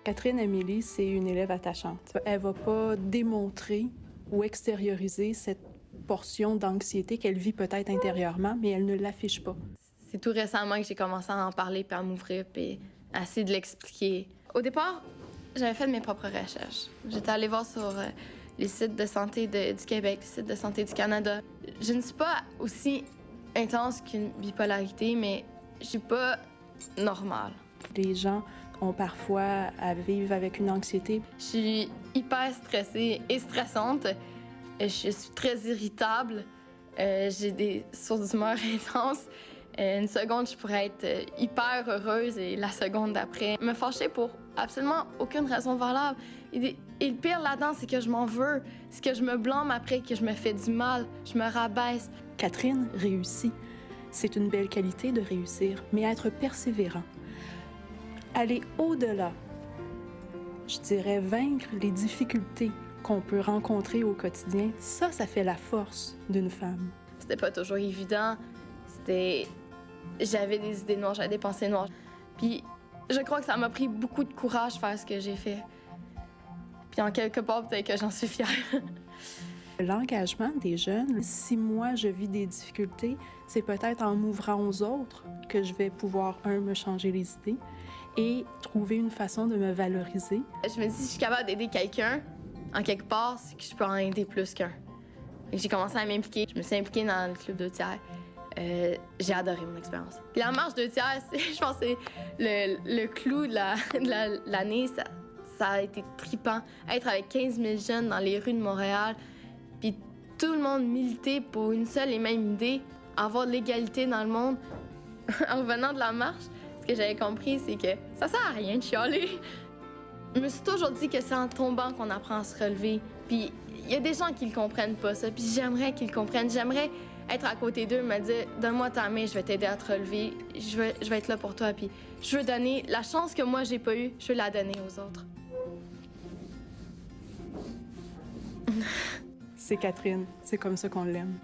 Catherine Amélie, c'est une élève attachante. Elle va pas démontrer ou extérioriser cette portion d'anxiété qu'elle vit peut-être intérieurement, mais elle ne l'affiche pas. C'est tout récemment que j'ai commencé à en parler, puis à m'ouvrir, puis à essayer de l'expliquer. Au départ, j'avais fait mes propres recherches. J'étais allée voir sur les sites de santé du Québec, les sites de santé du Canada. Je ne suis pas aussi intense qu'une bipolarité, mais je suis pas normale. Les gens ont parfois à vivre avec une anxiété. Je suis hyper stressée et stressante. Je suis très irritable. J'ai des sources d'humeur intenses. Une seconde, je pourrais être hyper heureuse et la seconde d'après, me fâcher pour absolument aucune raison valable. Et le pire là-dedans, c'est que je m'en veux. C'est que je me blâme après, que je me fais du mal. Je me rabaisse. Catherine réussit. C'est une belle qualité de réussir, mais être persévérant. Aller au-delà, je dirais vaincre les difficultés qu'on peut rencontrer au quotidien, ça fait la force d'une femme. C'était pas toujours évident. J'avais des idées noires, j'avais des pensées noires. Puis je crois que ça m'a pris beaucoup de courage de faire ce que j'ai fait. Puis en quelque part, peut-être que j'en suis fière. L'engagement des jeunes, si moi je vis des difficultés, c'est peut-être en m'ouvrant aux autres que je vais pouvoir, me changer les idées et trouver une façon de me valoriser. Je me dis, si je suis capable d'aider quelqu'un, en quelque part, c'est que je peux en aider plus qu'un. J'ai commencé à m'impliquer. Je me suis impliquée dans le club 2 tiers. J'ai adoré mon expérience. Puis la marche 2 tiers, je pense que c'est le clou de l'année. Ça a été trippant. Être avec 15 000 jeunes dans les rues de Montréal, puis tout le monde militer pour une seule et même idée, avoir de l'égalité dans le monde. En revenant de la marche, ce que j'avais compris, c'est que ça sert à rien de chialer. Je me suis toujours dit que c'est en tombant qu'on apprend à se relever. Puis il y a des gens qui le comprennent pas, ça. Puis j'aimerais qu'ils le comprennent. J'aimerais être à côté d'eux, me dire « Donne-moi ta main, je vais t'aider à te relever. Je vais être là pour toi. » Puis je veux donner la chance que moi, j'ai pas eue, je veux la donner aux autres. C'est Catherine, c'est comme ça qu'on l'aime.